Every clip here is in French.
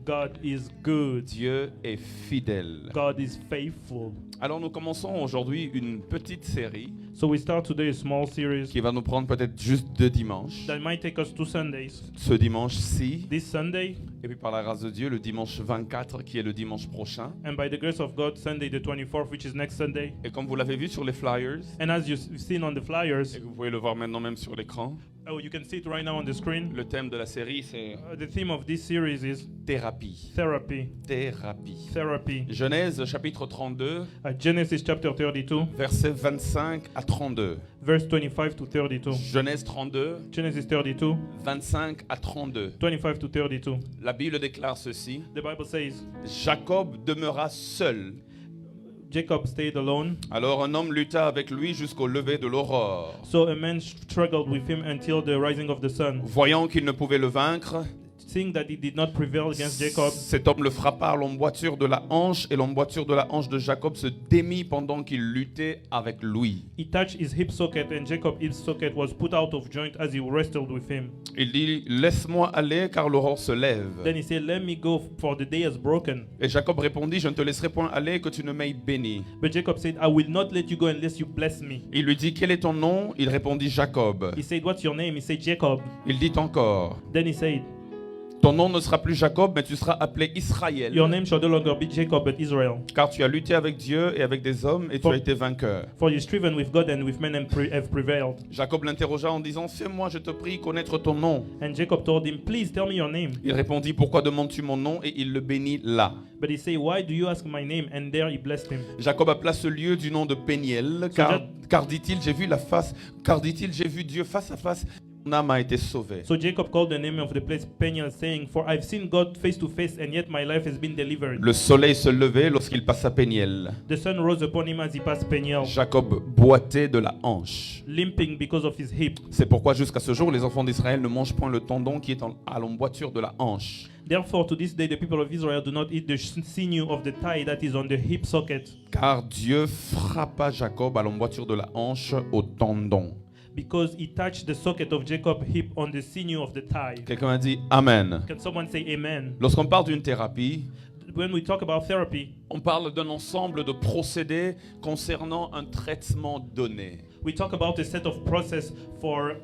God is good. Dieu est fidèle. God is faithful. Alors nous commençons aujourd'hui une petite série So we start today a small series qui va nous prendre peut-être juste 2 dimanches. that might take us 2 Sundays. Ce dimanche-ci, This Sunday, et puis par la grâce de Dieu, le dimanche 24 qui est le dimanche prochain. and by the grace of God, Sunday the 24th, which is next Sunday. Et comme vous l'avez vu sur les flyers, And as you've seen on the flyers, et que vous pouvez le voir maintenant même sur l'écran, oh, you can see it right now on the screen. le thème de la série c'est The theme of this series is thérapie. therapy. Thérapie. Therapy. Genèse chapitre 32, Genesis chapter 32, versets 25 à 32. verse 25 to 32. Genèse 32, Genesis 32, 25 à 32. 25 to 32. La Bible déclare ceci: The Bible says, Jacob demeura seul. Jacob stayed alone. Alors un homme lutta avec lui jusqu'au lever de l'aurore. So a man struggled with him until the rising of the sun. Voyant qu'il ne pouvait le vaincre, Seeing that he did not prevail against Jacob, cet homme le frappa à l'emboîture de la hanche, et l'emboîture de la hanche de Jacob se démit pendant qu'il luttait avec lui. he touched his hip socket, and Jacob's hip socket was put out of joint as he wrestled with him. Il dit: Laisse-moi aller, car l'aurore se lève. Then he said, "Let me go, for the day is broken." Et Jacob répondit: Je ne te laisserai point aller, que tu ne m'aies béni. But Jacob said, "I will not let you go unless you bless me." Il lui dit: Quel est ton nom? Il répondit: Jacob. He said, "What's your name?" He said, "Jacob." Il dit encore: Then he said, Ton nom ne sera plus Jacob, mais tu seras appelé Israël. "Your name shall no longer be Jacob, but Israel. Car tu as lutté avec Dieu et avec des hommes, et tu For- as été vainqueur. For you striven with God and with men and have prevailed." Jacob l'interrogea en disant: Fais-moi, je te prie, connaître ton nom. And Jacob told him, "Please tell me your name." Il répondit: Pourquoi demandes-tu mon nom? Et il le bénit là. But he said, "Why do you ask my name?" And there he blessed him. Jacob appela ce lieu du nom de Péniel, car dit-il, j'ai vu Dieu face à face. Mon âme a été sauvée. So Jacob called the name of the place Peniel, saying, "For I've seen God face to face, and yet my life has been delivered." Le soleil se levait lorsqu'il passa Péniel. The sun rose upon him as he passed Peniel, Jacob boitait de la hanche. limping because of his hip. C'est pourquoi jusqu'à ce jour, les enfants d'Israël ne mangent point le tendon qui est à l'emboîture de la hanche. Therefore, to this day, the people of Israel do not eat the sinew of the thigh that is on the hip socket, Car Dieu frappa Jacob à l'emboîture de la hanche au tendon. because he touched the socket of Jacob's hip on the sinew of the thigh. Quelqu'un a dit Amen. Can someone say amen? Lorsqu'on parle d'une thérapie, When we talk about therapy, on parle d'un ensemble de procédés concernant un traitement donné. we talk about a set of process for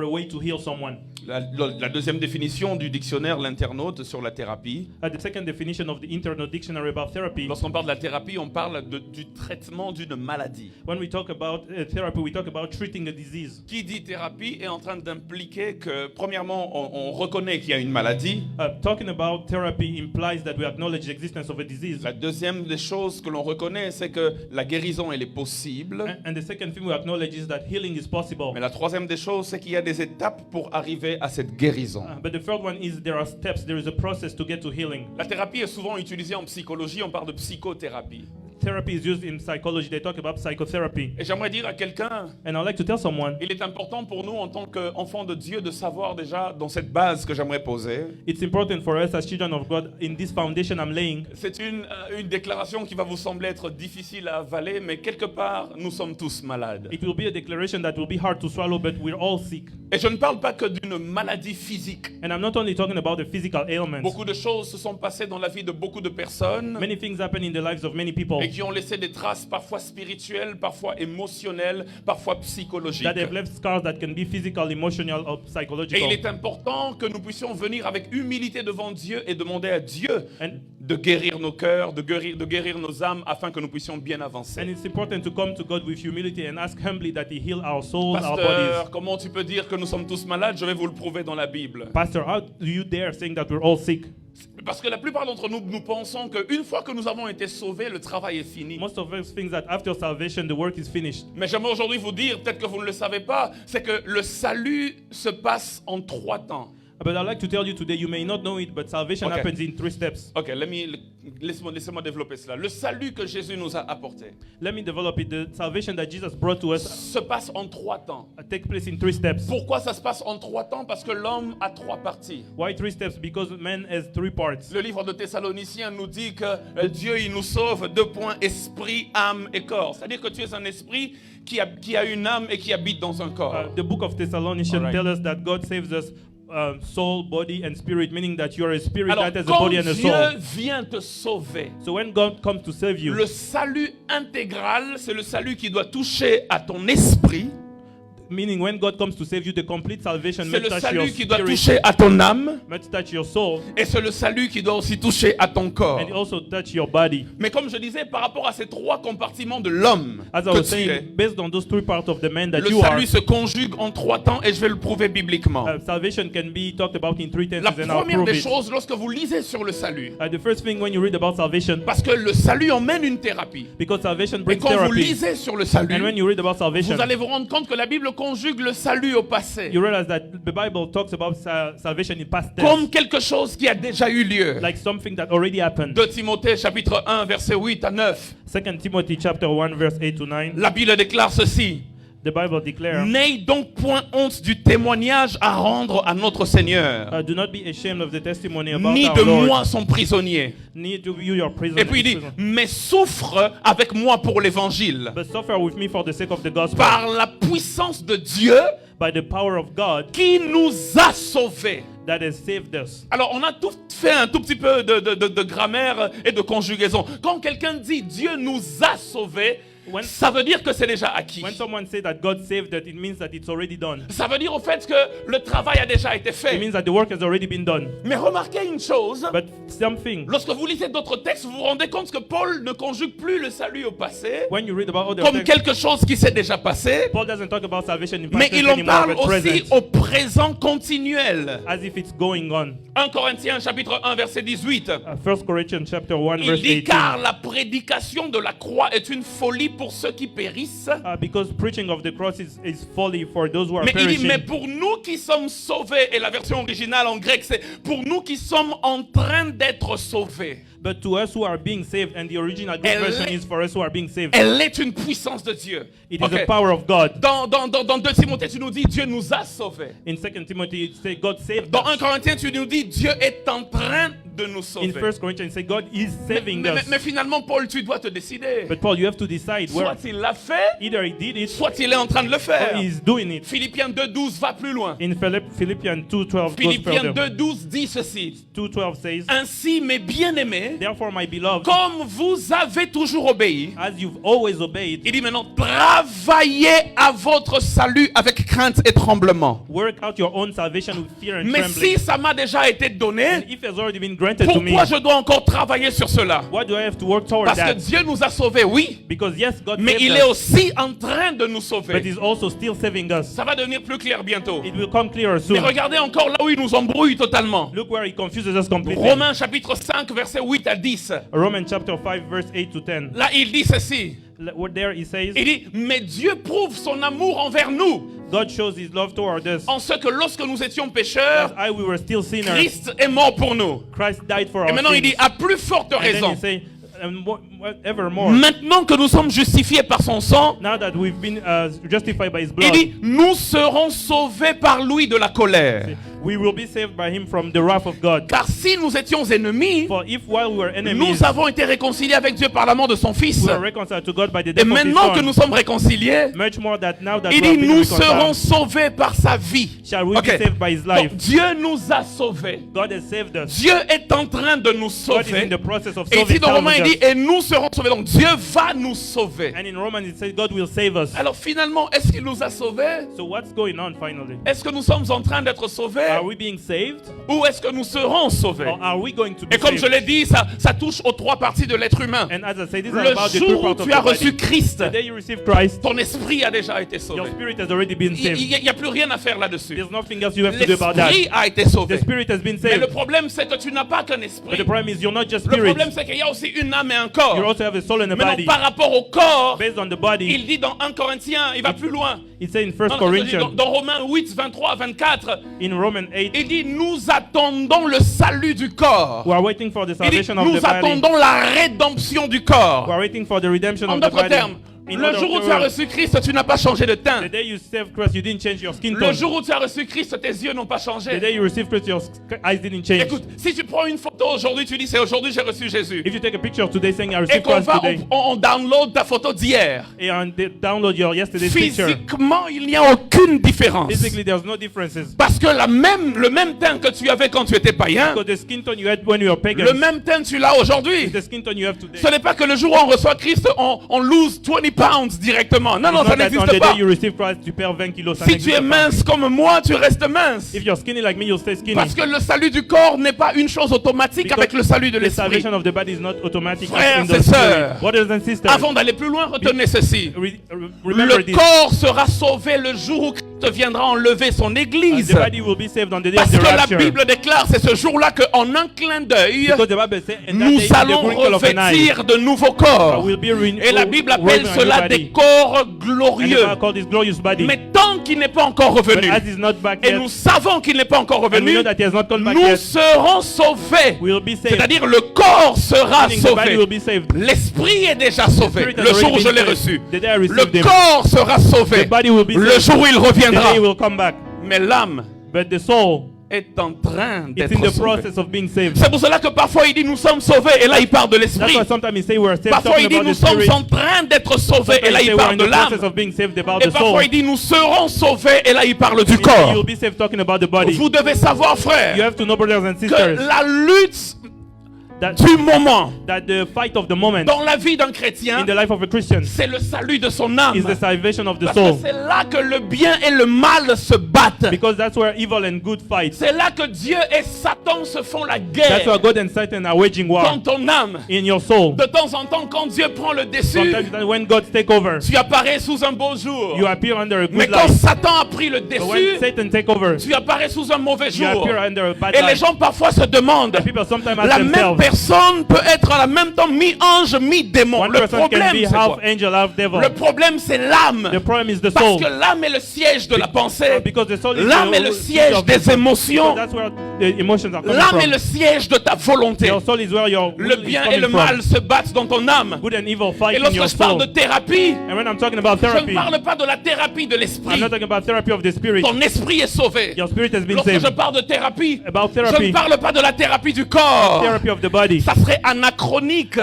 a way to heal someone. La deuxième définition du dictionnaire L'Internaute sur la thérapie, The second definition of the Internal Dictionary about therapy, lorsqu'on parle de la thérapie, on parle du traitement d'une maladie. when we talk about therapy, we talk about treating a disease. Qui dit thérapie est en train d'impliquer que, premièrement, on reconnaît qu'il y a une maladie. Talking about therapy implies that we acknowledge the existence of a disease. La deuxième des choses que l'on reconnaît, c'est que la guérison, elle est possible. And the second thing we acknowledge is that healing is possible. Mais la troisième des choses, c'est qu'il y a des étapes pour arriver à cette guérison. But the third one is there are steps, there is a process to get to healing. La thérapie est souvent utilisée en psychologie, on parle de psychothérapie. Therapy is used in psychology. They talk about psychotherapy. Et j'aimerais dire à quelqu'un, And I'd like to tell someone, il est important pour nous en tant qu'enfants de Dieu de savoir déjà dans cette base que j'aimerais poser. it's important for us as children of God, in this foundation I'm laying. C'est une déclaration qui va vous sembler être difficile à avaler, mais quelque part, nous sommes tous malades. It will be a declaration that will be hard to swallow, but we're all sick. Et je ne parle pas que d'une maladie physique. And I'm not only talking about the physical ailments. Beaucoup de choses se sont passées dans la vie de beaucoup de personnes Many things happen in the lives of many people et qui ont laissé des traces parfois spirituelles, parfois émotionnelles, parfois psychologiques. that have left scars that can be physical, emotional, or Et psychological. il est important que nous puissions venir avec humilité devant Dieu et demander à Dieu And de guérir nos cœurs, de guérir nos âmes afin que nous puissions bien avancer. it's important to come to God with humility and ask humbly that He heal our souls, our Pasteur, bodies. comment tu peux dire que nous sommes tous malades? Je vais vous le prouver dans la Bible. Pastor, how do you dare saying that we're all sick? Parce que la plupart d'entre nous, nous pensons qu'une fois que nous avons été sauvés, le travail est fini. Most of us think that after salvation, the work is finished. Mais j'aimerais aujourd'hui vous dire, peut-être que vous ne le savez pas, c'est que le salut se passe en 3 temps. But I'd like to tell you today, you may not know it, but salvation Okay. happens in 3 steps. Ok, laissez-moi développer cela. Le salut que Jésus nous a apporté Let me develop it. The salvation that Jesus brought to us se passe en 3 temps. take place in 3 steps. Pourquoi ça se passe en 3 temps? Parce que l'homme a 3 parties. Why 3 steps? Because man has 3 parts. Le livre de Thessaloniciens nous dit que Dieu il nous sauve 2 points, esprit, âme et corps. C'est-à-dire que tu es un esprit qui a une âme et qui habite dans un corps. The book of Thessalonians All right. tells us that God saves us soul, body, and spirit, meaning that you are a spirit Alors, that has a quand body and a Dieu soul. vient te sauver, So when God comes to save you, le salut intégral, c'est le salut qui doit toucher à ton esprit. meaning when God comes to save you, the complete salvation C'est must le touch your salut qui doit spirit, toucher à ton âme. must touch your soul, Et c'est le salut qui doit aussi toucher à ton corps. and also touch your body. Mais comme je disais, par rapport à ces trois compartiments de l'homme As I que was tu es, saying, based on those three parts of the man that le you are, salut se conjugue en trois temps et je vais le prouver bibliquement. salvation can be talked about in three tenses, La and I'll première prove des it. choses, lorsque vous lisez sur le salut, The first thing when you read about salvation, parce que le salut emmène une thérapie. because salvation Et brings quand vous therapy, lisez sur le and salut, when you read about salvation, vous allez vous rendre compte que la Bible conjugue le salut au passé you realize that the Bible talks about salvation in past tense, comme quelque chose qui a déjà eu lieu. like something that already happened. 2 Timothée chapitre 1 verset 8 à 9. 2 Timothy chapter 1 verse 8 to 9, La Bible déclare ceci: the Bible declares, N'ayez donc point honte du témoignage à rendre à notre Seigneur, do not be ashamed of the testimony about ni our de Lord, moi son prisonnier. neither to you your prison, Et puis il dit, mais souffre avec moi pour l'évangile, but suffer with me for the sake of the gospel, par la puissance de Dieu by the power of God qui nous a sauvés. that has saved us. Alors on a tout fait un tout petit peu de grammaire et de conjugaison. Quand quelqu'un dit Dieu nous a sauvés, ça veut dire que c'est déjà acquis. When someone says that God saved us, it means that it's already done. Ça veut dire au fait que le travail a déjà été It fait. means that the work has already been done. Mais remarquez une chose, But something, lorsque vous lisez d'autres textes, vous vous rendez compte que Paul ne conjugue plus le salut au passé when you read about other comme texts, quelque chose qui s'est déjà passé, Paul doesn't talk about salvation in mais past tense il en anymore, parle but aussi present, au présent continuel. as if it's going on. 1 Corinthiens chapitre 1 verset 18. 1 Corinthians chapter 1 Il verse dit 18. car la prédication de la croix est une folie pour ceux qui périssent. Because preaching of the cross is folly for those who are Mais il dit perishing. mais pour nous qui sommes sauvés, et la version originale en grec c'est pour nous qui sommes en train d'être sauvés. But to us who are being saved, and the original Greek Elle version est- is for us who are being saved. Elle est une puissance de Dieu. It is Ok. the power of God. Dans 2 Timothée, tu nous dis Dieu nous a sauvés. In 2 Timothy, it says God saved Dans 1 us. Corinthiens, tu nous dis Dieu est en train de nous sauver. In 1 Corinthians, it says God is saving us. Mais finalement, Paul, tu dois te décider. But Paul, you have to decide where. Soit il l'a fait, Either he did it, soit il est en train de le or faire. he's doing it. Philippiens 2.12 va plus loin. In Philippians 2:12 goes Philippiens further. 2.12 dit ceci. 2:12 says, Ainsi, mes bien-aimés, therefore, my beloved, comme vous avez toujours obéi, as you've always obeyed, il dit maintenant, travaillez à votre salut avec crainte et tremblement. work out your own salvation with fear and Mais trembling. si ça m'a déjà été And donné, if it has already been granted to me, pourquoi je dois encore travailler sur cela? why do I have to work toward Parce que that? Dieu nous a sauvés, oui, Because yes, God mais saved il est us, aussi en train de nous but sauver. He's also still saving us. Ça va devenir plus clair bientôt. It will come clearer Mais soon. regardez encore là où il nous embrouille totalement. Look where He confuses us completely. Romains chapitre 5 verset 8 à 10. Romans chapter 5 verse 8 to 10. Là, il dit ceci. What there He says, Il dit, mais Dieu prouve son amour envers nous, God shows His love toward us. en ce que lorsque nous étions pécheurs, As we were still sinners, Christ est mort pour nous. Christ died for Et our maintenant, il sins. dit, à plus forte And then raison, He say, evermore. maintenant que nous sommes justifiés par son sang, Now that we've been justified by His il blood, dit, nous serons sauvés par lui de la colère. we will be saved by Him from the wrath of God. Car si nous étions ennemis, For if while we were enemies, nous avons été réconciliés avec Dieu par la mort de son Fils. we were reconciled to God by the Et death of His maintenant que Son, nous sommes réconciliés, much more that now that il we have dit, been nous serons reconciled, sauvés par sa vie. shall we Ok. be saved by His Donc, life. Dieu nous a sauvés. God has saved us. Dieu est en train de nous God is sauver. in the process of Et ici saving dans Romains, il dit, us. et nous serons sauvés. Donc Dieu va nous sauver. And in Romans it says God will save us. Alors finalement, est-ce qu'il nous a sauvés? So what's going on finally? Est-ce que nous sommes en train d'être sauvés? Are we being saved? Ou est-ce que nous serons sauvés? Or are we going to be Et comme je saved? l'ai dit, ça touche aux trois parties de l'être humain. And as I say, these are Le about the jour three où parts of tu as the reçu body. Christ, The day you receive Christ, ton esprit a déjà été sauvé. your spirit has already been saved. Il n'y a plus rien à faire là-dessus. There's nothing else you have to do about that. L'esprit a été sauvé. The spirit has been Mais le saved. problème, c'est que tu n'as pas qu'un But esprit. the problem is you're not just Le spirit. problème, c'est qu'il y a aussi une âme et un You corps. also have a soul and a Maintenant, body. par rapport au corps, Based on the body, il dit dans 1 Corinthiens, il va plus loin. it says in 1 Non, dans Corinthians, dans Romains 8, 23 à 24, in Romans 8, il dit, nous attendons le salut du corps. we are waiting for the Il dit, salvation of the nous body. attendons la rédemption du We corps. are waiting for the redemption En of the d'autres body. termes, In Le order jour où to- tu as reçu Christ, tu n'as pas changé de teint. The day you received Christ, you didn't change your skin Le tone. jour où tu as reçu Christ, tes yeux n'ont pas The changé. day you received Christ, your eyes didn't change. Écoute, si tu prends une photo aujourd'hui, tu dis c'est aujourd'hui j'ai reçu Jésus. If you take a picture today saying I Et received qu'on Christ va, today, on download ta photo d'hier. and download your yesterday's picture, Physiquement, il n'y a aucune différence. physically there's no differences. Parce que le même teint que tu avais quand tu étais païen, Because the skin tone you had when you were pagan, le même teint tu l'as aujourd'hui. the skin tone you have today. Ce n'est pas que le jour où on reçoit Christ, on lose 20 pounds directement. Non, non, It's ça not that on n'existe the pas. day you receive Christ, tu perds 20 kilos. Ça Si tu n'existe es pas. mince comme moi, tu restes mince. If you're skinny like me, you'll stay skinny. Parce que le salut du corps n'est pas une chose automatique Because avec le salut de the l'esprit. salvation of the body is not automatic. Frères in et the sœurs, spirit. Brothers and sisters, Avant d'aller plus loin, retenez ceci. remember Le this. corps sera sauvé le jour où Christ viendra enlever son église. The body will be saved on the day Parce of the que la rapture. Bible déclare, c'est ce jour-là qu'en un clin d'œil, Because the Bible says, in that nous day, in the allons twinkle of an eye, revêtir de nouveaux corps. will be Et la Bible appelle working on your cela body. des corps And the glorieux. Bible called this glorious body. Mais tant qu'il n'est pas encore But revenu, as he's not back et yet, nous savons qu'il n'est pas encore and we revenu, know that he has not come back nous yet, serons sauvés. we'll be saved. C'est-à-dire le corps sera Meaning the body sauvé. will be saved. L'esprit est déjà sauvé. Spirit has Le jour où already je been l'ai saved. reçu. The day I Le received him. corps sera sauvé. The body will be Le saved. jour où il The reviendra. day he will come back. Mais l'âme But the soul, est en train it's in d'être the sauvée. process of being saved. C'est pour cela que parfois il dit nous sommes sauvés et là il parle de That's l'esprit. why sometimes he say we're saved, Parfois talking il dit about nous the sommes spirit. en train d'être sauvés et là Sometimes he il say we're parle in de the process l'âme. of being saved about Et the soul. parfois il dit nous serons sauvés et là il parle du You'll corps. be saved talking about the body. Vous devez savoir You frère have to know, brothers and que sisters, la lutte that, du moment that the fight of the moment dans la vie d'un chrétien, in the life of a Christian c'est le salut de son âme. is the salvation of the Parce que soul. c'est là que le bien et le mal se battent. Because that's where evil and good fight. C'est là que Dieu et Satan se font la That's where guerre. God and Satan are waging war Dans ton âme. in your soul. De temps en temps, quand Dieu prend le dessus, From time to time, when God take over, tu apparais sous un beau jour. you appear under a Mais good quand light. Satan a pris le But when dessus, Satan take over, tu apparais sous un mauvais you jour. appear under a bad Et les light. gens parfois se demandent, The people sometimes ask la même themselves, personne peut être en même temps mi-ange, mi-démon. one Le person can problème, be c'est half quoi? angel, half devil. Le problème, c'est l'âme. The problem is the Parce soul. que l'âme est le siège de la pensée. Because the soul is L'âme est the le seat siège of des the soul. émotions. Because that's where the emotions are coming L'âme est from. le siège de ta volonté. Your soul is where your Le will is bien et coming le from. mal se battent dans ton âme. Good and evil Et fight in lorsque your je parle soul. de thérapie, And when I'm talking about je ne therapy, parle pas de la thérapie de I'm l'esprit. not talking about therapy of the spirit. Ton esprit est sauvé. Your spirit has been Lorsque saved. je parle de thérapie, About je ne therapy, parle pas de la thérapie du corps. therapy of the body. Ça serait anachronique.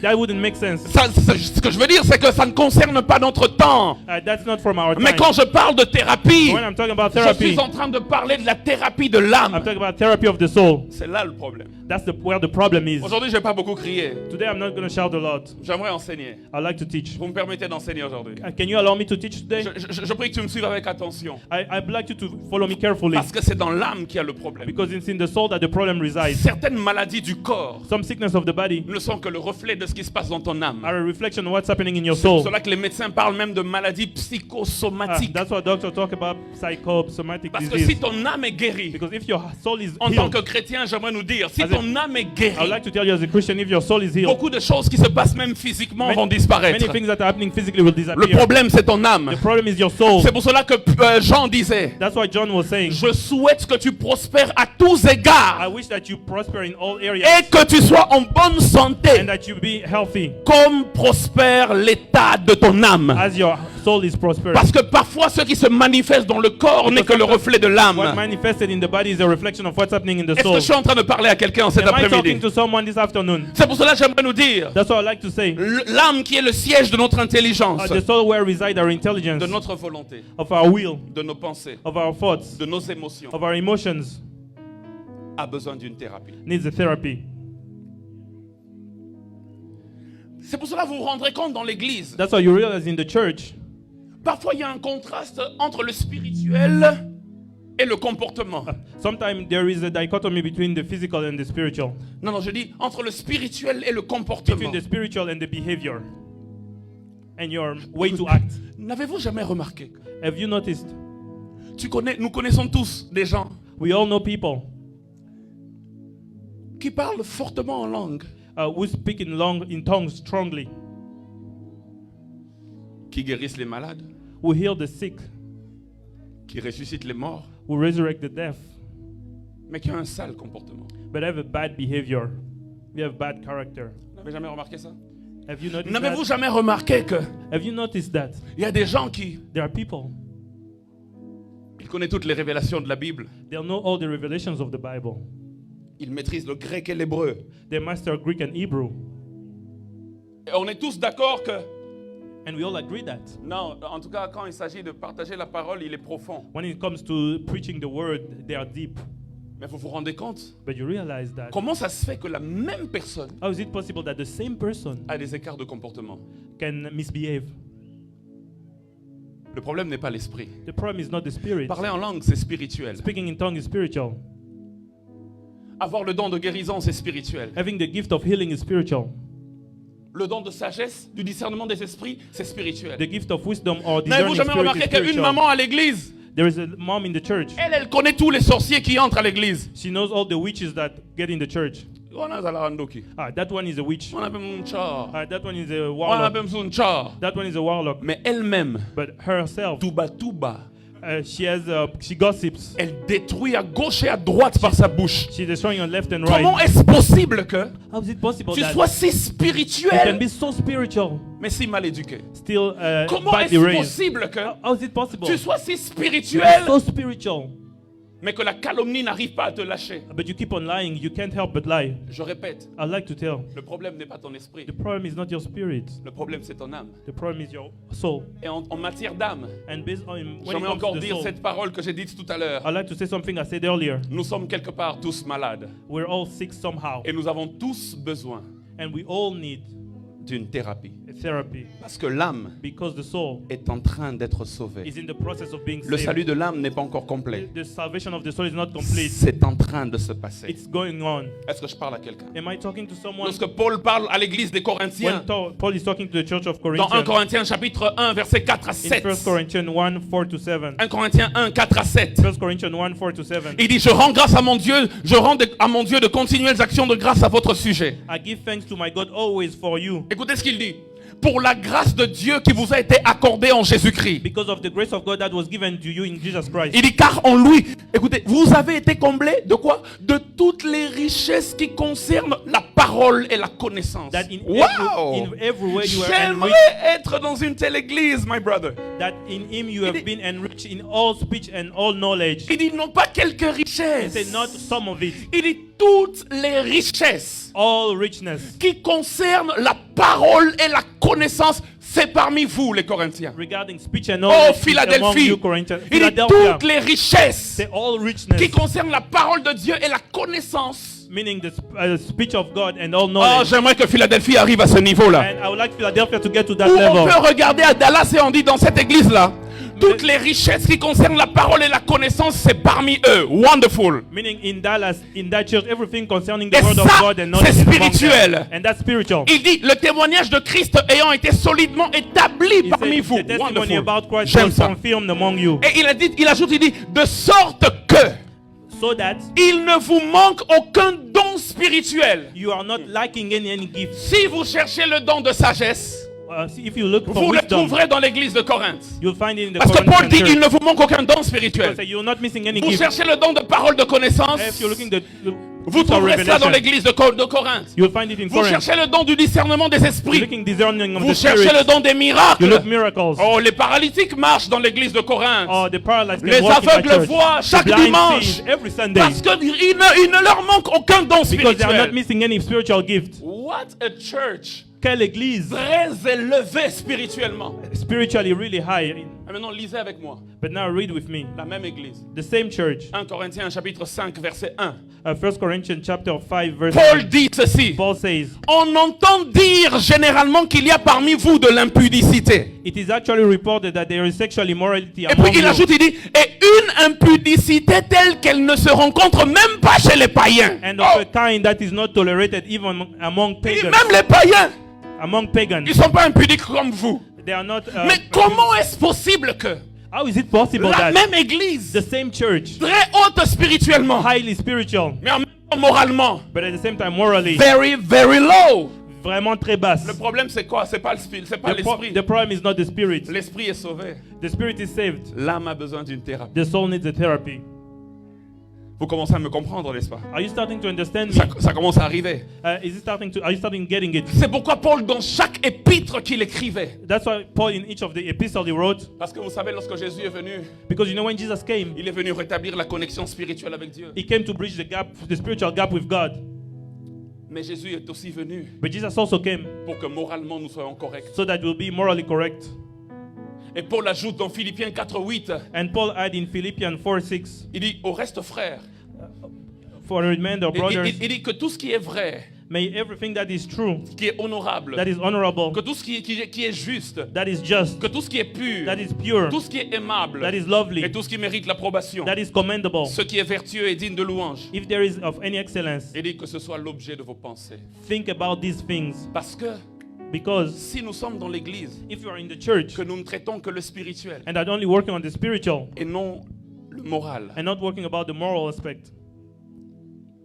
That wouldn't make sense. Ce que je veux dire, c'est que ça ne concerne pas notre temps. That's not from our Mais time. quand je parle de thérapie, When I'm talking about je therapy, suis en train de parler de la thérapie de I'm l'âme. talking about therapy of the soul. C'est là le problème. That's where the problem is. Aujourd'hui, je vais pas beaucoup crier. Today I'm not going to shout a lot. J'aimerais enseigner. I like to teach. Vous me permettez d'enseigner aujourd'hui? Can you allow me to teach today? Je prie que tu me suives avec attention. I'd like you to follow me carefully. Parce que c'est dans l'âme qu'il y a le problème. Because it's in the soul that the problem resides. Certaines maladies du corps Some sickness of the body ne sont que le reflet de ce qui se passe dans ton âme. are a reflection of what's happening in your C'est pour soul. cela que les médecins parlent même de maladies psychosomatiques. That's what doctors talk about psychosomatic Parce que si disease. ton âme est guérie, Because if your soul is en tant healed, que chrétien, j'aimerais nous dire, si As a- ton âme est I would guérie, like to tell you as a Christian, if your soul is healed, beaucoup de choses qui se passent même physiquement vont many disparaître. things that are happening physically will Le disappear. problème, c'est ton âme. The problem is your soul. C'est pour cela que Jean disait, That's why John was saying, je souhaite que tu prospères à tous égards I wish that you prosper in all areas et que tu sois en bonne santé, and that you be healthy comme prospère l'état de ton âme. as your soul is prospering. Parce que parfois, ce qui se manifeste dans le corps n'est que le reflet de What l'âme. manifested in the body is a reflection of what's happening in the Est-ce que soul. je suis en train de parler à quelqu'un cet Am I talking après-midi? to someone this afternoon? C'est pour cela que j'aimerais nous dire, That's what I like to say. l'âme qui est le siège de notre intelligence, The soul where reside our intelligence, de notre volonté, of our will, de nos pensées, of our thoughts, de nos émotions, of our emotions, a besoin d'une thérapie. needs a therapy. C'est pour cela que vous vous rendrez compte dans l'église. That's why you realize in the church, Parfois, il y a un contraste entre le spirituel et le comportement. sometimes there is a dichotomy between the physical and the spiritual, Non, je dis entre le spirituel et le comportement. between the spiritual and the behavior, and your way to act. N'avez-vous jamais remarqué? Have you noticed? Nous connaissons tous des gens We all know people qui parlent fortement en langue, who speak in tongues strongly, qui guérissent les malades, who heal the sick, qui ressuscitent les morts, who resurrect the deaf, mais qui ont un sale comportement. but have a bad behavior. We have bad character. Vous n'avez jamais remarqué ça? Have you noticed N'avez-vous that? jamais remarqué que Have you noticed that il y a des gens qui there are people, ils connaissent toutes les révélations de la Bible. they know all the revelations of the Bible. Ils maîtrisent le grec et l'hébreu. They master Greek and Hebrew. Et on est tous d'accord que And we all agree that non, en tout cas quand il s'agit de partager la parole, il est profond. when it comes to preaching the word, they are deep. Mais vous vous rendez compte? But you realize that Comment ça se fait que la même personne how is it possible that the same person a des écarts de comportement? can misbehave? Le problème n'est pas l'esprit. The problem is not the spirit. Parler en langue, c'est spirituel. Speaking in tongues is spiritual. Avoir le don de guérison, c'est spirituel. Having the gift of healing is spiritual. Le don de sagesse, du discernement des esprits, c'est spirituel. The gift of wisdom or N'avez-vous discerning jamais spirit remarqué is qu'une spiritual. maman à l'église, There is a mom in the church. elle connaît tous les sorciers qui entrent à l'église? She knows all the witches that get in the church. On a Zalarandoki. That one is a witch. On a même un char. That one is a On a warlock. même un char. That one is a warlock. Mais elle-même, But herself, touba, she gossips. elle détruit à gauche et à droite par sa bouche. She's destroying on left and Comment right. est-ce possible que How is it possible tu that sois si you can spirituel, be so spiritual, mais si mal éduqué? still Comment badly est-ce raised? possible que How is it possible? tu sois si You're spirituel, so spiritual, mais que la calomnie n'arrive pas à te lâcher? but you keep on lying. You can't help but lie. Je répète, I'd like to tell. le problème n'est pas ton esprit. The problem is not your spirit. Le problème, c'est ton âme. The problem is your soul. Et en matière d'âme, And based on when it j'aimerais comes encore to the dire soul, cette parole que j'ai dite tout à l'heure. I'd like to say something I said earlier. Nous sommes quelque part tous malades. We're all sick somehow, Et nous avons tous besoin and we all need d'une thérapie. a therapy Parce que l'âme because the soul est en train d'être sauvée. is in the process of being Le saved. salut de l'âme n'est pas encore complet. The salvation of the soul is not complete. C'est en train de se passer. It's going on. Est-ce que je parle à quelqu'un? Am I talking to someone? Lorsque Paul parle à l'église des When Corinthiens, Paul is talking to the church of dans 1 Corinthians, Corinthiens chapitre 1, versets 4 à in 7. 1 Corinthians 1, 4 to 7. 1 Corinthiens 1, 4 à 7. 1 Corinthians 1, 4 to 7. Il dit, je rends grâce à mon Dieu, à mon Dieu de continuelles actions de grâce à votre sujet. I give thanks to my God always for you, Écoutez ce qu'il dit. Pour la grâce de Dieu qui vous a été accordée en Jésus-Christ. because of the grace of God that was given to you in Jesus Christ. Il dit, car en lui, écoutez, vous avez été comblés de quoi? De toutes les richesses qui concernent la parole et la connaissance. That in Wow! every way you are J'aimerais enriched, être dans une telle église, my brother. that in him you have been enriched in all speech and all knowledge. Il dit non pas quelques He richesses. said not some of it, Il dit toutes les richesses all richness qui concernent la parole et la connaissance. C'est parmi vous, les Corinthiens. regarding speech and Oh, knowledge is among Philadelphie. you, Corinthians. Il dit Philadelphia, toutes les richesses say all richness, qui concernent la parole de Dieu et la connaissance. meaning the speech of God and all Oh, knowledge. j'aimerais que Philadelphie arrive à ce niveau-là. And I would like Philadelphia to get to that Où on level. peut regarder à Dallas et on dit dans cette église-là, toutes les richesses qui concernent la parole et la connaissance, c'est parmi eux. Wonderful. Meaning in Dallas, in that church, everything concerning the Et word ça, of God and knowledge c'est is among spirituel. them. And that's spiritual. Il dit, le témoignage de Christ ayant été solidement établi He parmi said, vous. the testimony Wonderful. about Christ J'aime was ça. confirmed among you, Et il ajoute, il dit, de sorte que so that il ne vous manque aucun don spirituel. you are not lacking in any gift. Si vous cherchez le don de sagesse, If you look for vous le wisdom, trouverez dans l'église de Corinthe. you'll find it in the Parce que Paul Corinthian dit, church. il ne vous manque aucun don spirituel. Because you're not missing any Vous gift. cherchez le don de parole de connaissance, If you're looking the vous gift of trouverez ça dans revelation, l'église de Corinthe. you'll find it in Vous Corinth. cherchez le don du discernement des You're esprits. looking discerning of Vous the cherchez spirit. le don des You miracles. look miracles. Oh, les paralytiques marchent dans l'église de Corinthe. Oh, the paralyzed can Les walk in that aveugles church. voient The chaque blind dimanche. see every Sunday. Parce qu'il ne leur manque aucun don Because they are not spirituel. missing any spiritual gift. What a church. Quelle église, Très élevée spirituellement. spiritually really high. Et maintenant, lisez avec moi. But now read with me. La même église. The same church, 1 Corinthiens chapitre 5 verset 1. 1 Corinthians chapter 5 verse Paul 1. dit ceci. Paul says, On entend dire généralement qu'il y a parmi vous de l'impudicité. it is actually reported that there is sexual immorality Et among puis il you. ajoute, il dit, et une impudicité telle qu'elle ne se rencontre même pas chez les païens. And of a kind that is not tolerated even among Il dit, pagans. même les païens, Among pagans. ils ne sont pas impudiques comme vous. They are not. Mais comment est-ce possible que How is it possible la that même église, the same church, très haute spirituellement, highly spiritual, mais en même temps moralement, but at the same time morally, very, very low. vraiment très basse? Le problème c'est quoi? C'est pas l'esprit. The problem is not the spirit. L'esprit est sauvé. The spirit is saved. L'âme a besoin d'une thérapie. The soul needs a therapy. Vous commencez à me comprendre, n'est-ce pas? Are you starting to understand me? Ça commence à arriver. Are you starting getting it? C'est pourquoi Paul, dans chaque épître qu'il écrivait, That's why Paul, in each of the epistles he wrote, parce que vous savez, lorsque Jésus est venu, because you know when Jesus came, il est venu rétablir la connexion spirituelle avec Dieu. he came to bridge the gap, the spiritual gap with God. Mais Jésus est aussi venu But Jesus also came pour que moralement nous soyons corrects. so that we'll be morally correct. Et Paul ajoute dans Philippiens 4:8, And Paul added in Philippians 4:6, il dit au reste frères, for a reminder, brothers, il dit que tout ce qui est vrai, may everything that is true, qui est honorable, that is honorable, que tout ce qui est juste, that is just, que tout ce qui est pur, that is pure, tout ce qui est aimable, that is lovely, et tout ce qui mérite l'approbation, that is commendable, ce qui est vertueux et digne de louange, if there is of any excellence, il dit que ce soit l'objet de vos pensées. think about these things. Parce que Because si nous sommes dans l'église, if you are in the church que nous ne traitons que le spirituel and are only working on the spiritual et non le moral, and not working about the moral aspect,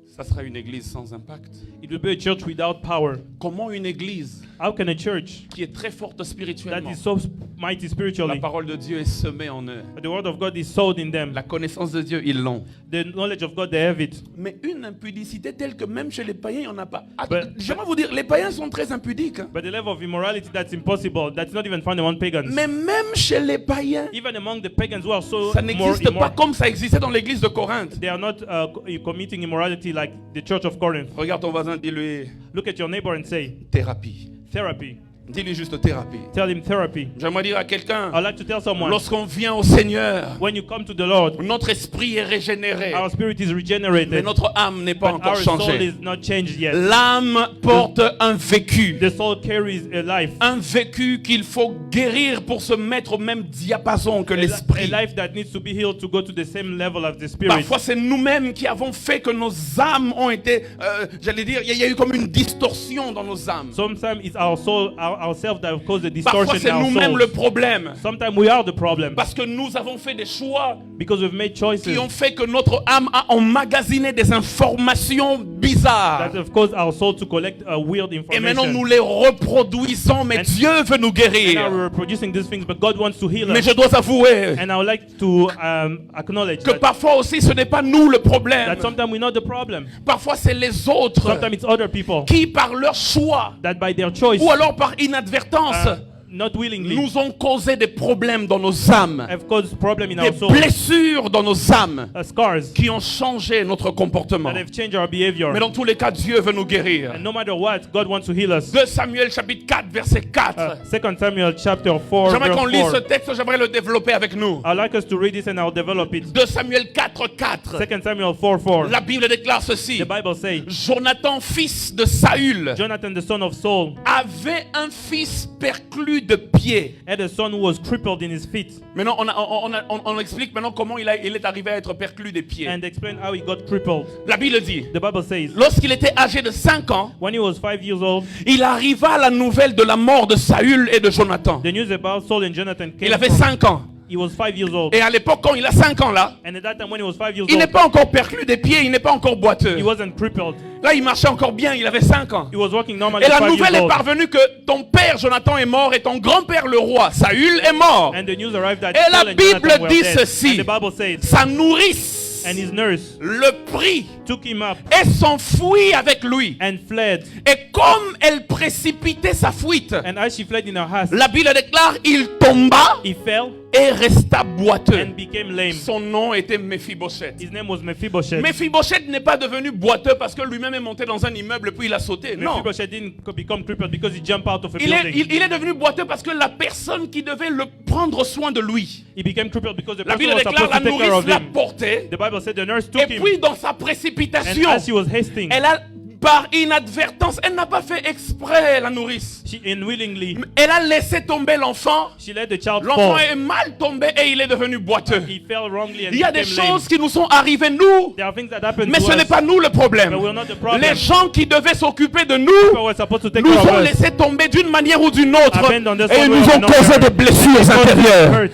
ça sera une église sans impact. it will be a church without power. Comment une église How can a church qui est très forte that spirituellement, is so mighty la spiritually, parole de Dieu est semée en eux, the word of God is sowed in them, la connaissance de Dieu, ils l'ont. the knowledge of God, they have it. Mais une impudicité telle que même chez les païens, il n'y en a pas. Ah, But- j'aimerais vous dire, les païens sont très impudiques. Hein. But the level of immorality that's impossible, that's not even found among pagans. Mais même chez les païens, Even among the pagans who are so ça more n'existe pas immoral, comme ça existait dans l'église de Corinthe. they are not committing immorality like the church of Corinth. Regarde ton voisin, dis-lui Look at your neighbor and say, thérapie. therapy. Dis-lui juste thérapie. Tell him therapy. J'aimerais dire à quelqu'un, I'd like to tell someone, lorsqu'on vient au Seigneur, when you come to the Lord, notre esprit est régénéré, our spirit is mais regenerated, notre âme n'est pas but encore our soul changée. is not changed yet. L'âme porte un vécu. The soul carries a life. Un vécu qu'il faut guérir pour se mettre au même diapason que A l'esprit. life that needs to be healed to go to the same level as the spirit. Parfois, c'est nous-mêmes qui avons fait que nos âmes ont été, j'allais dire, il y a eu comme une distorsion dans nos âmes. Sometimes it's our soul, ourselves that have caused the Parfois, distortion c'est in our nous-mêmes le souls. problème. Sometimes we are the problem Parce que nous avons fait des choix because we've made choices qui ont fait que notre âme a emmagasiné des informations bizarres. that have caused our soul to collect weird Et maintenant, nous information. les reproduisons, mais Dieu veut nous And now guérir. we're producing these things, but God wants to heal Mais us. je dois avouer And I would like to acknowledge que that, parfois aussi, ce n'est pas nous le problème. that sometimes we're not the problem. Parfois, c'est les autres Sometimes it's other people qui, par leur choix, that by their choice, ou alors par inadvertance, not willingly, nous ont causé des problèmes dans nos âmes, have caused problem in des our soul, blessures dans nos âmes scars qui ont changé notre comportement. that have changed our behavior. Mais dans tous les cas, Dieu veut nous guérir. And no matter what, God wants to heal us. 2 Samuel chapitre 4, verset 4. 2 Samuel chapter 4, J'aimerais qu'on lise verse ce 4. texte, j'aimerais le développer avec nous. I'd like us to read this and I'll develop it. 2 Samuel 4, 4. 2 Samuel 4, 4. La Bible déclare ceci. The Bible says, Jonathan, fils de Saül, Jonathan, the son of Saul, avait un fils perclus de pied. had a son who was crippled in his feet. Maintenant, on explique maintenant comment il est arrivé à être perclus des pieds. And explain how he got crippled. La Bible dit, The Bible says, lorsqu'il était âgé de 5 ans, when he was 5 years old, il arriva la nouvelle de la mort de Saül et de Jonathan. the news about Saul and Jonathan came Il avait from. 5 ans. He was 5 years old. Et à l'époque, quand il a 5 ans là, And at that time when he was 5 years il n'est old, pas encore perclus des pieds, il n'est pas encore boiteux. he wasn't crippled. Là, il marchait encore bien, il avait 5 ans. He was walking normally Et la 5 nouvelle years est old. parvenue que ton père Jonathan est mort et ton grand-père le roi Saül est mort. And the news arrived that Et la Saul and Bible Jonathan were dit dead. ceci. And the Bible says, Sa nourrice and his nurse le prit took him up et s'enfuit avec lui. and fled. Et comme elle précipitait sa fuite, And as she fled in her house, la Bible déclare, il tomba he fell et resta boiteux. and became lame. Son nom était Méphibosheth. His name was Mephibosheth. Méphibosheth n'est pas devenu boiteux parce que lui-même est monté dans un immeuble puis il a sauté. Non. Mephibosheth didn't become crippled because he jumped out of a Il building. est devenu boiteux parce que la personne qui devait le prendre soin de lui, He became crippled because the la person Bible was déclare, supposed la to take care of nourrice l'a him. porté. The Bible said the nurse Et took him, puis dans sa and précipitation, as she was hasting, elle a, par inadvertance, elle n'a pas fait exprès la nourrice. she unwillingly, Elle a laissé tomber l'enfant. she let the child L'enfant fall. est mal tombé et il est devenu boiteux. He fell wrongly and Il y a des became lame. choses qui nous sont arrivées nous, There are things that happen mais to ce us, n'est pas nous le problème. but we're not the problem. Les gens qui devaient s'occuper de nous People were supposed to take nous care ont of us. laissé tomber d'une manière ou d'une autre Abandoned us et one nous way or ont causé another. des blessures Caused us intérieures. hurt.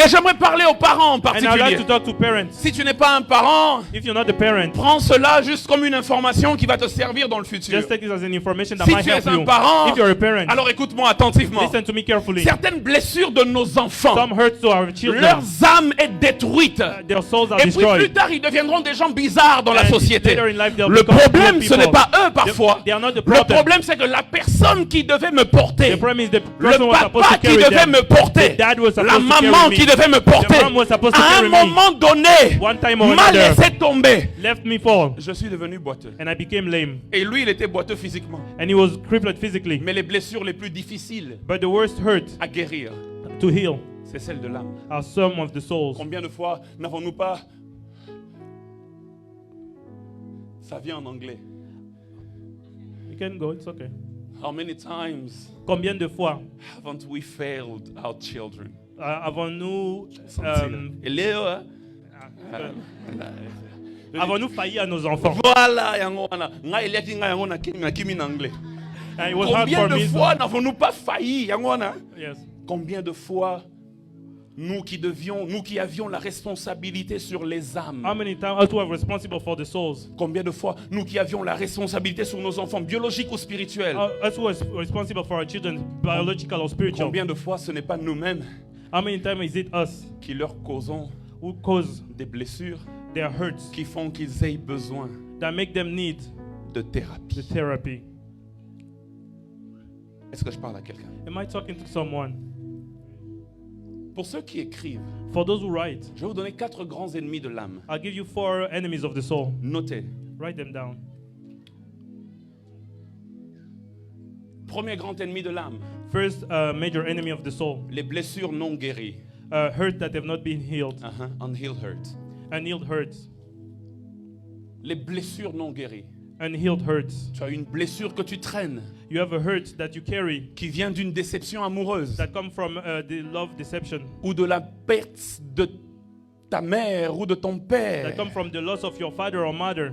Et j'aimerais parler aux parents en And I'd like particulier. to talk to parents. Si tu n'es pas un parent, If you're not the parent, prends cela juste comme une information qui va te servir dans le futur. just take this as an information that Si might tu es help un you. parent, If you're a parent, alors écoute-moi attentivement. listen to me carefully. Certaines blessures de nos enfants, Some hurts to our children. leurs âmes est détruite. Their souls are Et puis plus destroyed. tard, ils deviendront des gens bizarres dans la And société. later in life, they'll Le become problème, good ce n'est people. pas eux parfois. They are not the Le problem. problème, c'est que la personne qui devait me porter, The problem is the le person was supposed papa to qui carry devait them. me porter, The dad was supposed la to carry maman me. qui devait me porter, The mom was supposed to à un carry me. moment donné, One time or m'a another, laissé tomber. left me fall, Je suis devenu boiteux. and I became lame. Et lui, il était boiteux physiquement. And he was crippled physically. Mais les blessures les plus difficiles But the worst hurt à guérir, to heal c'est celle de l'âme. are some of the souls. Combien de fois n'avons-nous pas... Ça vient en anglais. You can go, it's okay. How many times Combien de fois haven't we failed our children? avons-nous Et Léo, hein? avons-nous failli à nos enfants? Voilà, yango wana. Nga eliaki nga yango na kimi na anglais. And it was hard Combien for de me. fois n'avons-nous pas failli, yango wana? Yes. Combien de fois nous qui avions la responsabilité sur les âmes? How many times us who are responsible for the souls? Combien de fois nous qui avions la responsabilité sur nos enfants biologiques ou spirituels? Us who are responsible for our children, biological or spiritual? Combien de fois ce n'est pas nous-mêmes How many times is it us qui leur causons who cause des blessures their hurts qui font qu'ils aient besoin that make them need de thérapie? the therapy? Est-ce que je parle à quelqu'un? Am I talking to someone? Pour ceux qui écrivent, For those who write, je vais vous donner 4 grands ennemis de l'âme. I'll give you 4 enemies of the soul. Notez. Write them down. Premier grand ennemi de l'âme, First major enemy of the soul, les blessures non guéries. hurt that have not been healed. Unhealed hurt. Unhealed hurts. Les blessures non guéries. Unhealed hurts. Tu as une blessure que tu traînes You have a hurt that you carry qui vient d'une déception amoureuse that come from the love deception, ou de la perte de ta mère ou de ton that père. come from the loss of your father or mother.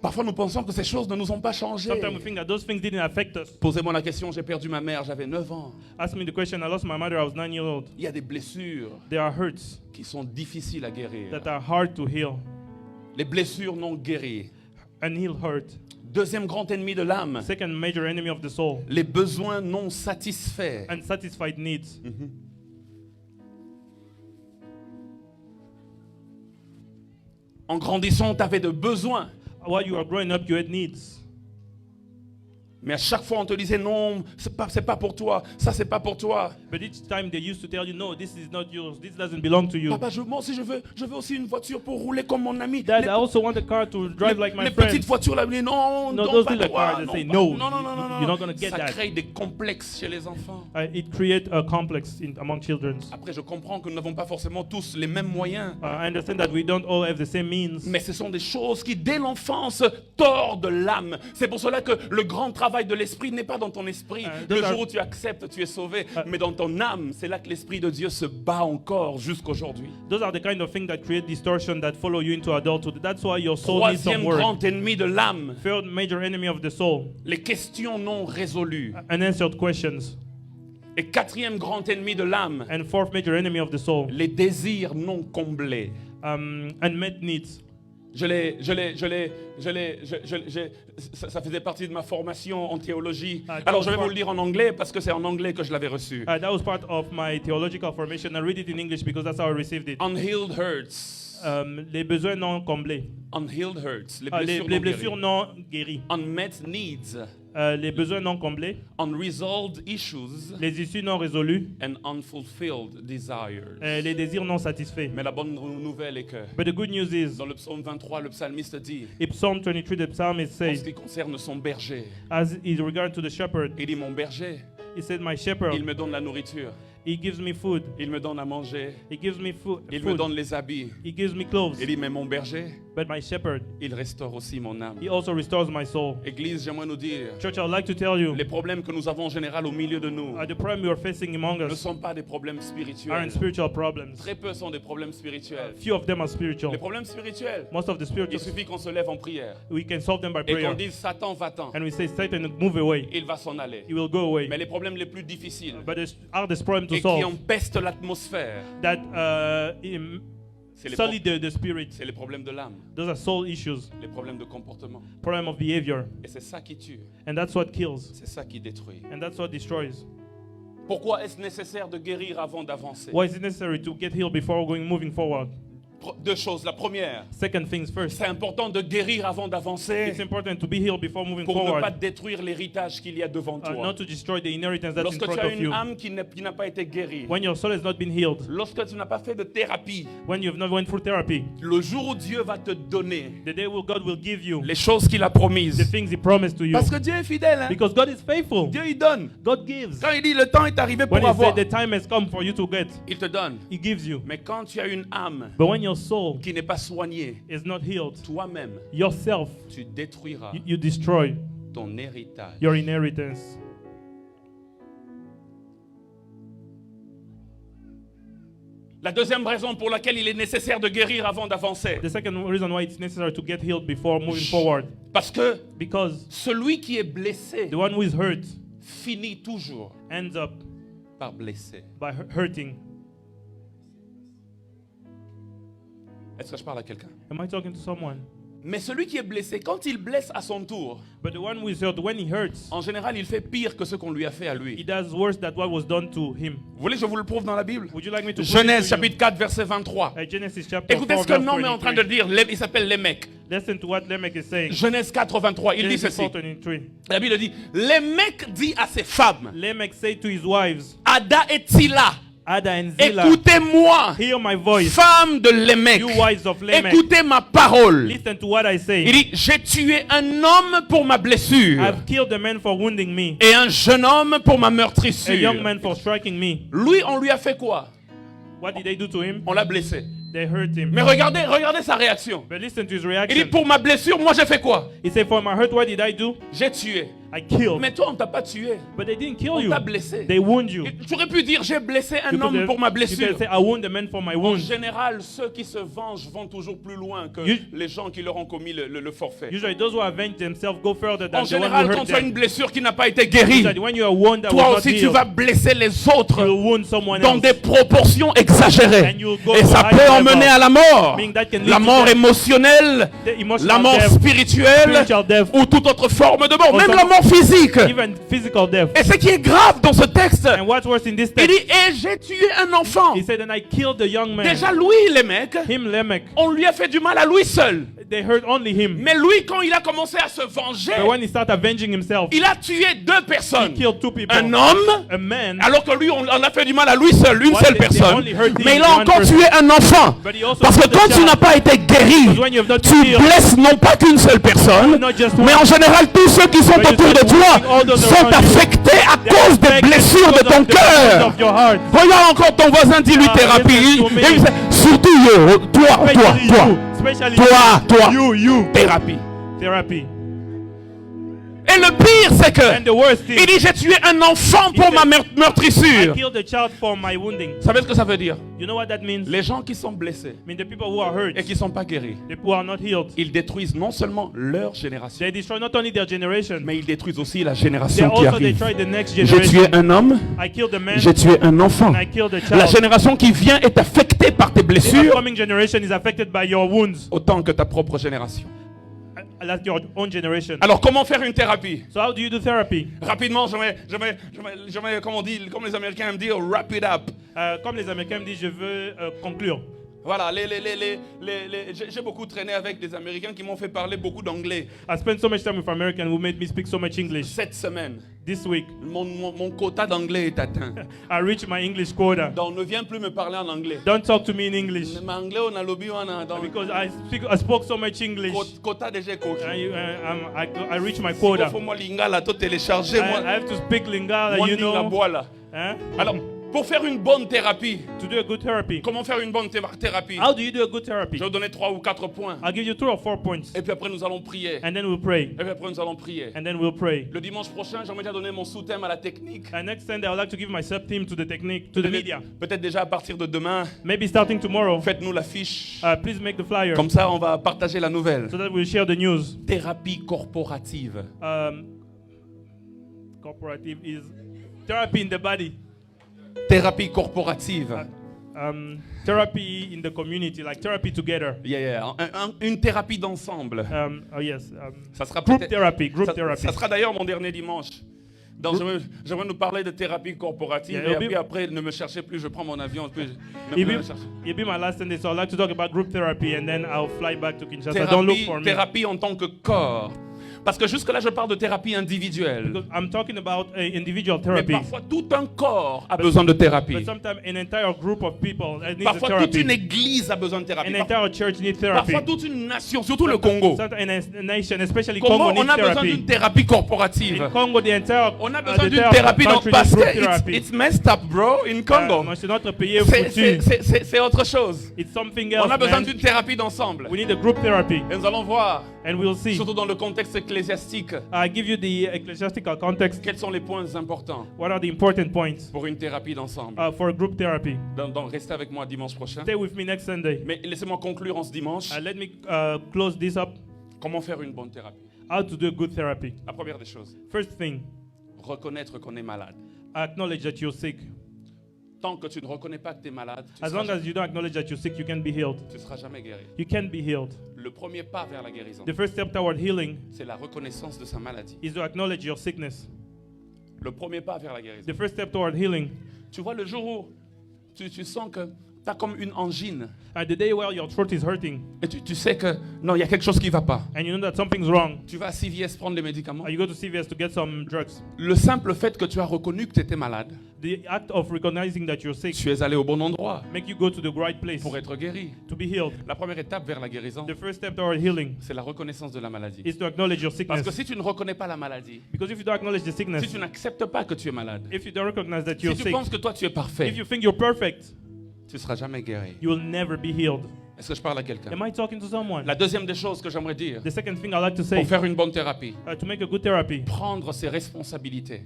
Parfois nous pensons que ces choses ne nous ont pas changé. Sometimes we think that those things didn't affect us. Posez-moi la question, j'ai perdu ma mère, j'avais 9 ans. Ask me the question, I lost my mother, I was 9 years old. Il y a des blessures There are hurts qui sont difficiles à guérir. that are hard to heal. Les blessures non guéries. Unhealed hurt. Deuxième grand ennemi de l'âme, Second major enemy of the soul, les besoins non satisfaits. unsatisfied needs. En grandissant, tu avais de besoins. While you are growing up, you had needs. Mais à chaque fois, on te disait non, c'est pas pour toi, ça c'est pas pour toi. But each time they used to tell you, no, this is not yours, this doesn't belong to you. Papa, moi aussi je veux aussi une voiture pour rouler comme mon ami. Dad, I also want a car to drive like my les friend. petites voitures là, mais non, No, non, those pas little toi, cars, they non, say, pas- no, non. you're not gonna get Ça that. crée des complexes chez les enfants. It creates a complex among children. Après, je comprends que nous n'avons pas forcément tous les mêmes moyens. I understand that we don't all have the same means. Mais ce sont des choses qui, dès l'enfance, tordent l'âme. C'est pour cela que le grand travail de l'esprit n'est pas dans ton esprit. Le jour où tu acceptes, tu es sauvé. Mais dans ton âme, c'est là que l'esprit de Dieu se bat encore jusqu'aujourd'hui. Those are the kind of things that create distortion that follow you into adulthood. That's why your soul needs some Troisième work. grand ennemi de l'âme, Third major enemy of the soul, les questions non résolues. unanswered questions. Et quatrième grand ennemi de l'âme, And fourth major enemy of the soul, les désirs non comblés. unmet needs. Ça faisait partie de ma formation en théologie. that Alors was je vais part- vous le lire en anglais parce que c'est en anglais que je l'avais reçu. That was part of my theological formation. I read it in English because that's how I received it. Unhealed hurts. Les besoins non comblés. Unhealed hurts. Les blessures non guéries. Unmet needs. Les besoins non comblés. Unresolved issues. Les issues non résolues. And unfulfilled desires. Les désirs non satisfaits. Mais la bonne nouvelle est que But the good news is, dans le psaume 23, le psalmiste dit, in Psalm 23, the psalmist en ce says, qui concerne son berger, as is regard to the shepherd, il dit mon berger, he said, my il shepherd, me donne la nourriture, he gives me food. il me donne à manger, He gives me food. il me donne les habits. He gives me clothes. Il dit mais mon berger, But my shepherd, il restaure aussi mon âme. he also restores my soul. Église, j'aimerais nous dire, Church, I would like to tell you, les problèmes que nous avons en général au milieu de nous the problem we are facing among ne us sont pas des problèmes spirituels. aren't spiritual problems. Très peu sont des problèmes spirituels. Few of them are Les spiritual. problèmes spirituels, Most of the il spiritual, suffit qu'on se lève en prière we can solve them by et qu'on prayer. dise Satan va-t'en, And we say, Satan, move away. il va s'en aller. He will go away. Mais les problèmes les plus difficiles, But the hardest problem to et qui solve empeste l'atmosphère. that C'est les, sully the spirit. c'est les problèmes de l'âme, Those are soul issues, les problèmes de comportement. problem of behavior, Et c'est ça qui tue, and that's what kills, c'est ça qui détruit. and that's what destroys. Pourquoi est-ce nécessaire de guérir avant d'avancer? Why is it necessary to get healed before moving forward? Deux choses. La première, Second things first. c'est important de guérir avant d'avancer It's important to be healed before moving pour ne pas forward, détruire l'héritage qu'il y a devant toi. not to destroy the inheritance that's in Lorsque tu front as of une you. âme qui n'a pas été guérie, When your soul has not been healed, lorsque tu n'as pas fait de thérapie, when you've not went through therapy, le jour où Dieu va te donner the day God will give you les choses qu'il a the promises. things He promised to you. Parce que Dieu est fidèle. Hein? Because God is faithful. Dieu, il donne. God gives. Quand il dit le temps est arrivé When pour He avoir, said the time has come for you to get, il te donne. He gives you. Mais quand tu as une âme But when your soul qui n'est pas soignée, is not healed, toi-même, yourself, tu détruiras you destroy ton héritage. your inheritance. La deuxième raison pour laquelle il est nécessaire de guérir avant d'avancer. The second reason why it's necessary to get healed before moving forward, Parce que because celui qui est blessé the one who is hurt finit toujours ends up par blesser. by hurting. Est-ce que je parle à quelqu'un? Am I talking to someone? Mais celui qui est blessé, quand il blesse à son tour, But the one who is hurt, when he hurts, en général, il fait pire que ce qu'on lui a fait à he lui. does worse than what was done to him. Vous voulez que je vous le prouve dans la Bible? Would you like me to prove Genèse it to you? chapitre 4, verset 23. Genesis chapter 4, Écoutez ce que verse l'homme est en train de 23. dire. Il s'appelle Lémec. Listen to what Lamech is saying. Genèse 4, 23. Il dit Genesis ceci. 4:23. La Bible dit, Lémec dit à ses femmes, Lamech said to his wives, Ada et Tila, Ada and Zillah, écoutez-moi, hear my voice, femmes de Lémec, you wives of Lamech. écoutez ma parole. Listen to what I say. Il dit, j'ai tué un homme pour ma blessure I've killed a man for wounding me, et un jeune homme pour ma a young meurtrissure. man for striking me. Lui, on lui a fait quoi? What did they do to him? On l'a blessé. They hurt him. Mais regardez sa réaction. But listen to his Il dit, reaction. pour ma blessure, moi j'ai fait quoi? He said, for my hurt, what did I do? J'ai tué. I killed. Mais toi, on t'a pas tué. But they didn't kill On you. t'a blessé. They wound you. Tu aurais pu dire, j'ai blessé un You homme could pour ma you blessure. can say, I wound a man for my En wound. général, ceux qui se vengent vont toujours plus loin que les gens qui leur ont commis le forfait. Usually those who avenge themselves go further than En the one who général, quand hurt tu as une them. blessure qui n'a pas été guérie, Usually when you are wounded that toi was not aussi tu healed, vas blesser les autres you'll wound someone dans else. des proportions exagérées. And you'll go Et to ça high peut level, emmener à la mort. meaning that can lead La to mort death, émotionnelle, the emotional la mort death, spirituelle spiritual death, ou toute autre forme de mort, Or même some- la mort physique. even physical death. Et ce qui est grave dans ce texte, And what's worse in this il text, dit, et j'ai tué un enfant. he said, and I killed the young man. Déjà, lui, les mecs, Him, Lamech, on lui a fait du mal à lui seul. they hurt only him. Mais lui, quand il a commencé à se venger, But when he started avenging himself, il a tué deux he personnes. killed two people. Un homme, A man, alors que lui, on a fait du mal à lui seul, une Why seule they personne. only hurt him, Mais il a one encore person. tué un enfant. But he also Parce que killed a quand tu child. n'as pas été guéri, Because when you have not tu been healed, blesses non pas qu'une seule personne, not just mais one, en général tous ceux qui sont But you autour de start wounding toi all those sont around you. affectés à they are cause des affected blessures de because ton of the wounds cœur. of your heart. Regarde encore ton voisin, dis-lui thérapie. listen to me. Et il fait, surtout yo, toi, Especially toi, you, thérapie. therapy. Et le pire, c'est que And the worst il thing, dit, j'ai tué un enfant pour said, ma I meurtrissure. killed a child for my wounding. Vous savez ce que ça veut dire? You know what that means? Les gens qui sont blessés I mean, the people who are hurt, et qui ne sont pas guéris, the people who are not healed, ils détruisent non seulement leur génération, they destroy not only their generation, mais ils détruisent aussi la they génération qui also arrive. destroy the next J'ai generation. tué un homme, I killed a man, j'ai tué un enfant. and I killed a La child. génération qui vient est affectée par tes The blessures upcoming generation is affected by your wounds, autant que ta propre génération. like your own generation. Alors comment faire une thérapie? So how do you do therapy? Rapidement, j'aimerais, comme on dit, comme les Américains aiment dire, wrap it up. Comme les Américains me disent, je veux conclure. Voilà, j'ai beaucoup traîné avec des Américains qui m'ont fait parler beaucoup d'anglais. I spent so much time with Americans who made me speak so much English. Cette semaine, This week, mon quota d'anglais est atteint. I reached my English quota. Donc ne viens plus me parler en anglais. Don't talk to me in English. Mais anglais, on a lobby, on a donc Because I spoke so much English. quota déjà coquille. I reached my quota. Il faut moi lingala tout télécharger moi. I have to speak Lingala, Moi you lingala know. voilà. Hein? Alors, pour faire une bonne thérapie, To do a good therapy. comment faire une bonne thérapie? How do you do a good therapy? Je vais vous donner 3 ou 4 points. I'll give you 2 or 4 points. Et puis après, nous allons prier. And then we'll pray. Et puis après, nous allons prier. And then we'll pray. Le dimanche prochain, j'aimerais déjà donner mon sous-thème à la technique. And next Sunday, I would like to give my sub-team to the technique, to the media. Peut-être déjà à partir de demain, Maybe starting tomorrow, faites-nous l'affiche. please make the flyer Comme ça, on va partager la nouvelle. so that we'll share the news. Thérapie corporative. Corporative is therapy in the body. Thérapie corporative. Therapy in the community, like therapy together. Une thérapie d'ensemble. Oh yes. Ça sera Group peut-être- therapy. Group ça, therapy. ça sera d'ailleurs mon dernier dimanche. Donc j'aimerais nous parler de thérapie corporative. Yeah, et it'll puis be- après, ne me cherchez plus, je prends mon avion. Puis It'll be my last Sunday, so I'd like to talk about group therapy, and then I'll fly back to Kinshasa. Don't look for me. Thérapie en tant que corps. Parce que jusque-là, je parle de thérapie individuelle. Because I'm talking about individual Mais therapy. parfois, tout un corps a besoin de thérapie. But sometimes an entire group of people needs Parfois, toute therapy. une église a besoin de thérapie. An entire church needs therapy. Parfois, toute une nation, surtout le Congo. Sometimes a nation, especially Congo, Congo, on needs a besoin therapy. d'une thérapie corporative. In Congo, the entire On a the besoin d'une entire thérapie dans country parce needs que group therapy. it's messed up, bro, in Congo. Moi, c'est notre pays foutu. C'est autre chose. It's something else, On a besoin man. d'une thérapie d'ensemble. We need a group therapy, Et nous allons voir, and we'll see. surtout dans le contexte ecclésiastique, I give you the ecclesiastical context. quels sont les points importants What are the important points pour une thérapie d'ensemble. for group therapy? Donc restez avec moi dimanche prochain. Stay with me next Sunday. Mais laissez-moi conclure en ce dimanche. Let me close this up. Comment faire une bonne thérapie? How to do a good therapy. La première des choses, First thing, reconnaître qu'on est malade. acknowledge that you're sick. Tant que tu ne reconnais pas que tu es malade, tu As long as you don't acknowledge that you're sick, you can't be healed. ne seras jamais guéri. You can't be healed. Le premier pas vers la guérison, The first step toward healing c'est la reconnaissance de sa maladie. is to acknowledge your sickness. Le premier pas vers la guérison. The first step toward healing. Tu vois, le jour où tu sens que tu as comme une angine, The day where your throat is hurting et tu sais que non, il y a quelque chose qui ne va pas. and you know that something's wrong, Tu vas à CVS prendre les médicaments. you go to CVS to get some drugs. Le simple fait que tu as reconnu que tu étais malade, The act of recognizing that you're sick tu es allé au bon endroit make you go to the right place pour être guéri. to be healed. La première étape vers la guérison, The first step toward healing c'est la reconnaissance de la maladie. is to acknowledge your Parce sickness. que si tu ne reconnais pas la maladie, Because if you don't acknowledge the sickness, si tu n'acceptes pas que tu es malade, if you don't recognize that si you're tu sick, penses que toi tu es parfait, if you think you're perfect, tu ne seras jamais guéri. you will never be healed. Est-ce que je parle à quelqu'un? Am I talking to someone? La deuxième des choses que j'aimerais dire, The second thing I like to say, pour faire une bonne thérapie, to make a good therapy, prendre ses responsabilités.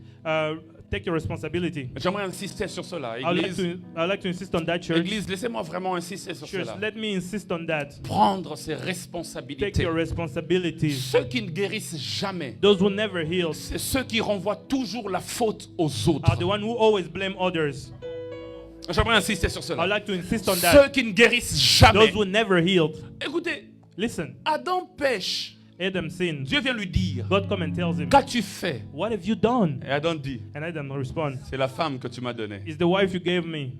take your responsibility. J'aimerais insister sur cela. I'd like to insist on that, church. Église, laissez-moi vraiment insister sur Church, cela. let me insist on that. Prendre ses Take responsabilités. your responsibilities. Ceux qui ne guérissent jamais, Those who never heal c'est ceux qui renvoient toujours la faute aux autres. are the one who always blame others. J'aimerais insister sur I'd cela. like to insist on that. Ceux qui ne guérissent jamais. Those who never healed. Écoutez, Listen, Adam pêche. Adam sinned. Dieu vient lui dire, God come and tells him, qu'as-tu fait? what have you done? Et Adam dit, And Adam responds, c'est la femme que tu m'as donnée. it's the wife you gave me.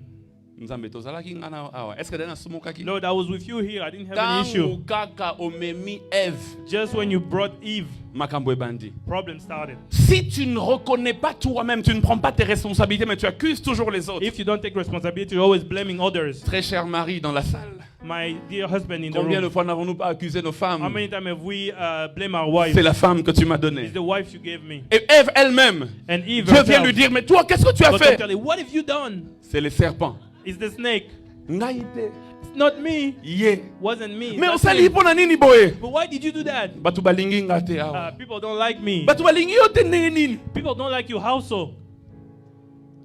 Nzambe, tozalaki ngana awa. Est-ce que dana sumukaki? Lord, I was with you here. I didn't have an issue. Tangu kaka omemi Ève, Just when you brought Eve, makambo ebandi. problem started. Si tu ne reconnais pas toi-même, tu ne prends pas tes responsabilités, mais tu accuses toujours les autres. If you don't take responsibility, you're always blaming others. Très cher mari dans la salle, My dear husband in the combien de room, fois n'avons-nous pas accusé nos how femmes? many times have we blamed our wife? C'est la femme que tu m'as donnée. It's the wife you gave me. Et Ève elle-même, And Eve Dieu vient herself, lui dire, mais toi, qu'est-ce que tu as God fait? tell her, what have you done? C'est les serpents. It's the snake. Ngaïte. It's not me. Ye. Wasn't me. Mais That's osali him. pona nini boye? But why did you do that? Batu balingi ngate awa. People don't like me. Batu balingi yo te nini? People don't like you. How so?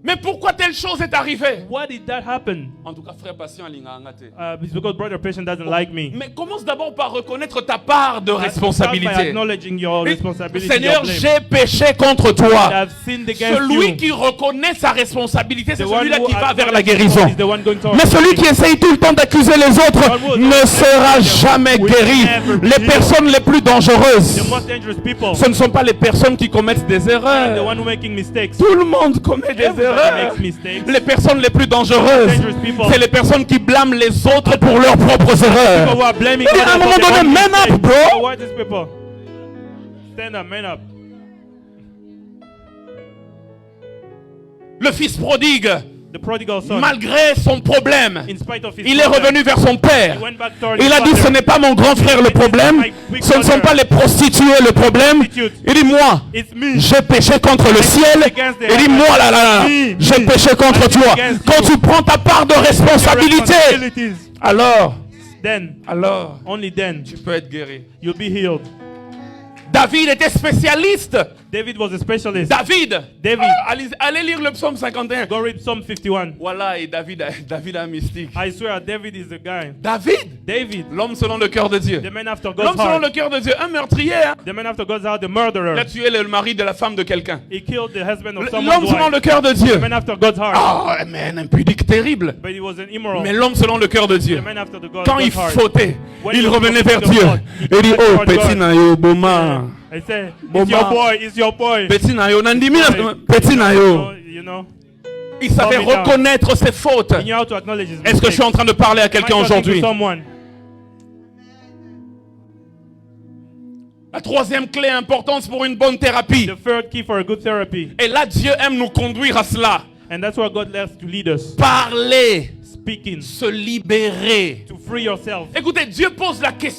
Mais pourquoi telle chose est arrivée? Why did that happen? En tout cas, frère patient alinga ngate. It's because brother patient doesn't like me. Mais commence d'abord par reconnaître ta part de Start by responsabilité. acknowledging your Et, responsibility. Seigneur, your blame. j'ai péché contre toi. I've sinned against Celui you. qui reconnaît sa responsabilité, c'est The one celui-là who qui va vers la acknowledges guérison. is the one going towards Mais celui qui essaye tout le temps d'accuser les autres ne sera jamais guéri. Les personnes les plus dangereuses, the most dangerous people. ce ne sont pas les personnes qui commettent des The erreurs. one who making mistakes. Tout le monde commet des Everybody erreurs. makes mistakes. Les personnes les plus dangereuses, Dangerous people. c'est les personnes qui blâment les autres pour leurs propres People erreurs. who are blaming Et à un others moment for their donné, own man up, mistakes. bro. Why these people? Stand up, man up. Le fils prodigue, The prodigal son, malgré son problème, in spite of his il est problem, revenu vers son père. he went back toward Il his a dit, father. ce n'est pas mon grand frère le problème, ce ne sont pas les prostituées le problème. Il dit, moi, It's me. j'ai péché contre le ciel. Il dit, moi, là, là, là, j'ai péché contre toi. Quand tu prends ta part de responsabilité, Responsibilities. alors, Then, only then, tu peux être guéri. you'll be healed. David était spécialiste David was a specialist. David. David. Allez lire le psaume 51. Go read Psalm 51. Voilà, et David a un mystique. I swear, David is the guy. David, l'homme selon le cœur de Dieu. The man after L'homme God's selon heart. le cœur de Dieu, un meurtrier. Hein? The man after God's heart, the Il murderer. a tué le mari de la femme de quelqu'un. He killed the husband of L'homme someone's selon wife. le cœur de Dieu. The man after God's heart. Ah, mais un impudique terrible. But he was an immoral. Mais l'homme selon le cœur de Dieu. The man after the Quand il God's heart. fautait, When il he revenait was vers the Dieu. God, he Il dit, cried oh, toward petit God. nayo, boma. I say, Bon, it's your bah. boy, it's your boy. Petit nayo, nandimi, Boy. petit nayo. You know, Il savait Calm it down. reconnaître ses fautes. he knew how to acknowledge his Est-ce que je suis en train de parler à quelqu'un Am I talking to aujourd'hui? someone? La troisième clé importante pour une bonne thérapie. The third key for a good therapy. Et là, Dieu aime nous conduire à cela. And that's where God loves to lead us. Parler, Speaking. se libérer. To free yourself. Écoutez, Dieu pose la question.